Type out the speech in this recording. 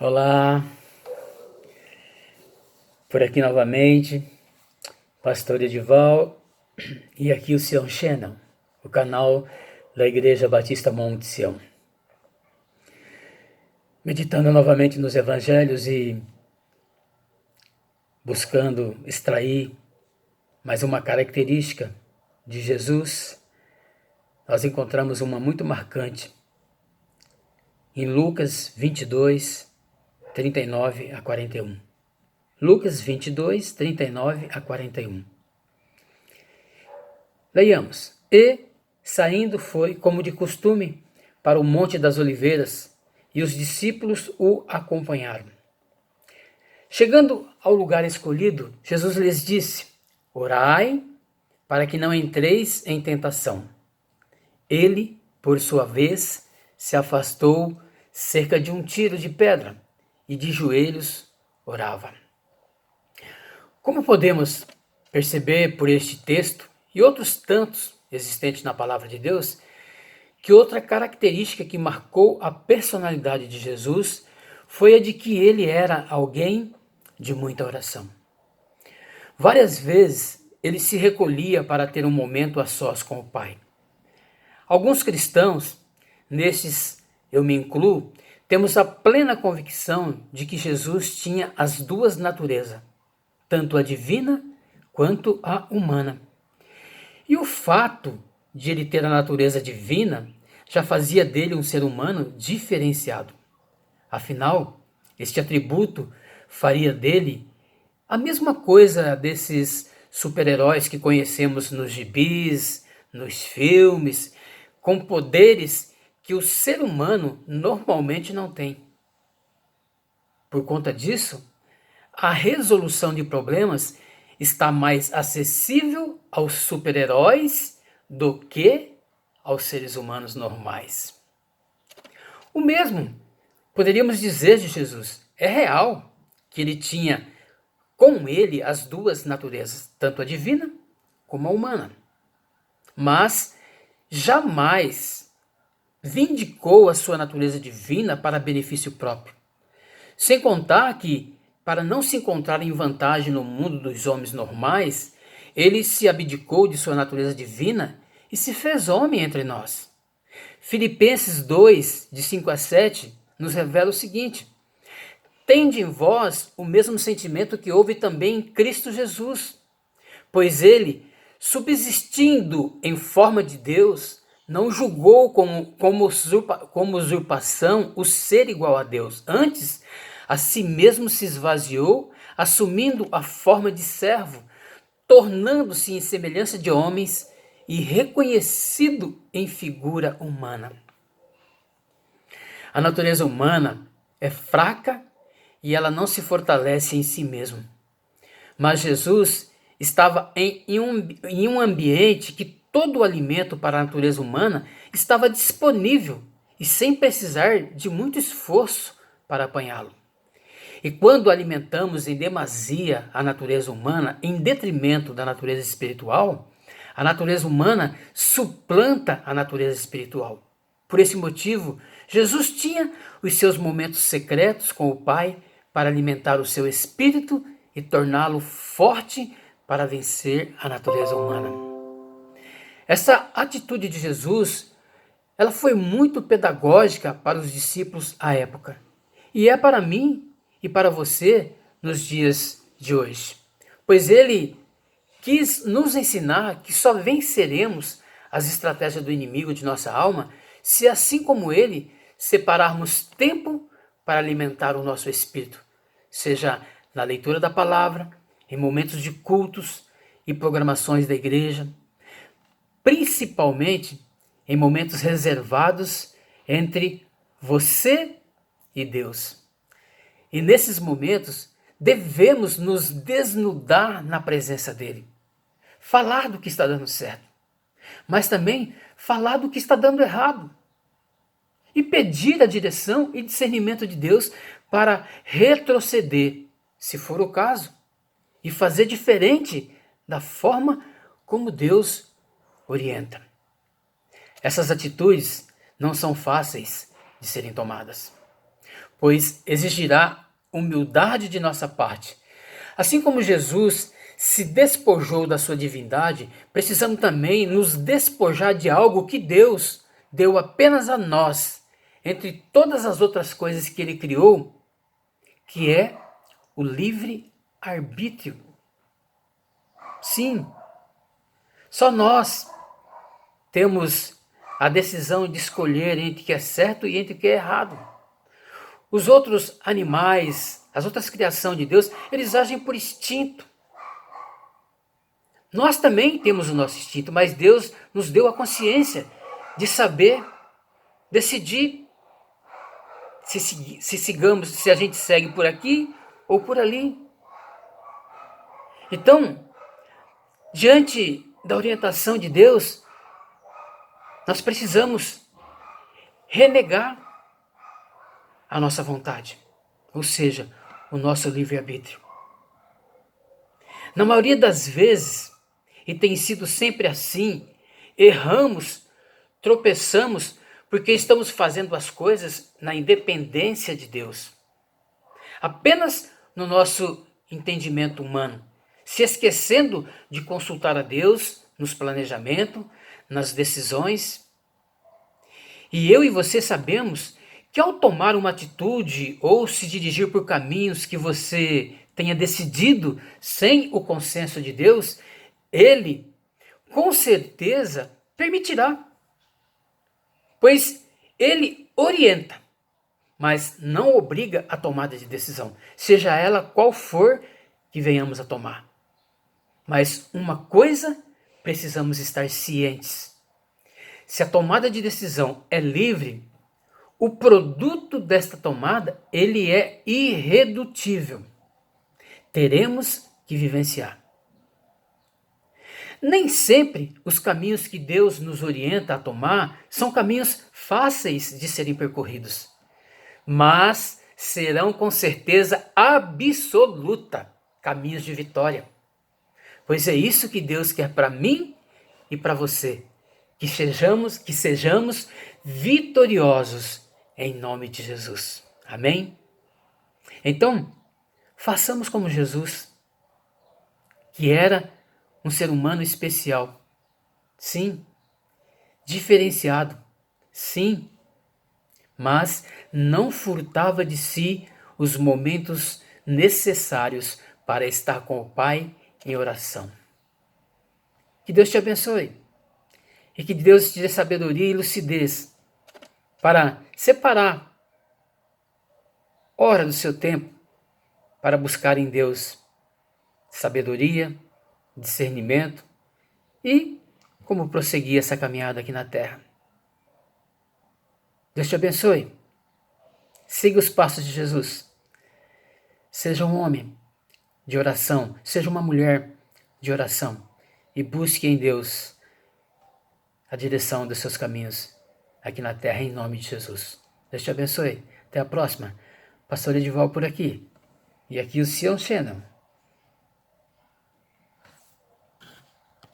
Olá, por aqui novamente, Pastor Edival e aqui o Sião Channel, o canal da Igreja Batista Monte Sião. Meditando novamente nos Evangelhos e buscando extrair mais uma característica de Jesus, nós encontramos uma muito marcante em Lucas 22, 39 a 41. Lucas 22, 39 a 41. Leiamos. E, saindo, foi, como de costume, para o Monte das Oliveiras, e os discípulos o acompanharam. Chegando ao lugar escolhido, Jesus lhes disse: Orai, para que não entreis em tentação. Ele, por sua vez, se afastou cerca de um tiro de pedra, e de joelhos orava. Como podemos perceber por este texto e outros tantos existentes na palavra de Deus, que outra característica que marcou a personalidade de Jesus foi a de que ele era alguém de muita oração. Várias vezes ele se recolhia para ter um momento a sós com o Pai. Alguns cristãos, nestes eu me incluo, temos a plena convicção de que Jesus tinha as duas naturezas, tanto a divina quanto a humana. E o fato de ele ter a natureza divina já fazia dele um ser humano diferenciado. Afinal, este atributo faria dele a mesma coisa desses super-heróis que conhecemos nos gibis, nos filmes, com poderes que o ser humano normalmente não tem. Por conta disso, a resolução de problemas está mais acessível aos super-heróis do que aos seres humanos normais. O mesmo poderíamos dizer de Jesus. É real que ele tinha com ele as duas naturezas, tanto a divina como a humana. Mas jamais vindicou a sua natureza divina para benefício próprio. Sem contar que, para não se encontrar em vantagem no mundo dos homens normais, ele se abdicou de sua natureza divina e se fez homem entre nós. Filipenses 2, de 5 a 7, nos revela o seguinte: Tende em vós o mesmo sentimento que houve também em Cristo Jesus, pois ele, subsistindo em forma de Deus, não julgou como usurpação o ser igual a Deus. Antes, a si mesmo se esvaziou, assumindo a forma de servo, tornando-se em semelhança de homens e reconhecido em figura humana. A natureza humana é fraca e ela não se fortalece em si mesma. Mas Jesus estava em um ambiente que todo o alimento para a natureza humana estava disponível e sem precisar de muito esforço para apanhá-lo. E quando alimentamos em demasia a natureza humana em detrimento da natureza espiritual, a natureza humana suplanta a natureza espiritual. Por esse motivo, Jesus tinha os seus momentos secretos com o Pai para alimentar o seu espírito e torná-lo forte para vencer a natureza humana. Essa atitude de Jesus, ela foi muito pedagógica para os discípulos à época. E é para mim e para você nos dias de hoje. Pois ele quis nos ensinar que só venceremos as estratégias do inimigo de nossa alma se, assim como ele, separarmos tempo para alimentar o nosso espírito, seja na leitura da palavra, em momentos de cultos e programações da igreja, principalmente em momentos reservados entre você e Deus. E nesses momentos, devemos nos desnudar na presença dele. Falar do que está dando certo, mas também falar do que está dando errado. E pedir a direção e discernimento de Deus para retroceder, se for o caso, e fazer diferente da forma como Deus orienta. Essas atitudes não são fáceis de serem tomadas. pois exigirá humildade de nossa parte. Assim como Jesus se despojou da sua divindade, precisamos também nos despojar de algo que Deus deu apenas a nós, entre todas as outras coisas que ele criou, que é o livre-arbítrio. Sim, só nós temos a decisão de escolher entre o que é certo e entre o que é errado. Os outros animais, as outras criações de Deus, eles agem por instinto. Nós também temos o nosso instinto, mas Deus nos deu a consciência de saber decidir se a gente segue por aqui ou por ali. Então, diante da orientação de Deus, nós precisamos renegar a nossa vontade, ou seja, o nosso livre-arbítrio. Na maioria das vezes, e tem sido sempre assim, erramos, tropeçamos, porque estamos fazendo as coisas na independência de Deus. Apenas no nosso entendimento humano, se esquecendo de consultar a Deus nos planejamentos, nas decisões. E eu e você sabemos que ao tomar uma atitude ou se dirigir por caminhos que você tenha decidido sem o consenso de Deus, Ele com certeza permitirá, pois Ele orienta, mas não obriga a tomada de decisão, seja ela qual for que venhamos a tomar. Mas uma coisa precisamos estar cientes: se a tomada de decisão é livre, o produto desta tomada ele é irredutível. Teremos que vivenciar. Nem sempre os caminhos que Deus nos orienta a tomar são caminhos fáceis de serem percorridos, mas serão com certeza absoluta caminhos de vitória. Pois é isso que Deus quer para mim e para você, que sejamos vitoriosos em nome de Jesus. Amém? Então, façamos como Jesus, que era um ser humano especial. Sim, diferenciado. Sim, mas não furtava de si os momentos necessários para estar com o Pai em oração. Que Deus te abençoe e que Deus te dê sabedoria e lucidez para separar hora do seu tempo para buscar em Deus sabedoria, discernimento e como prosseguir essa caminhada aqui na terra. Deus te abençoe. Siga os passos de Jesus. Seja um homem de oração, seja uma mulher de oração e busque em Deus a direção dos seus caminhos aqui na terra em nome de Jesus. Deus te abençoe. Até a próxima. Pastor Edival por aqui. E aqui o Sion Channel.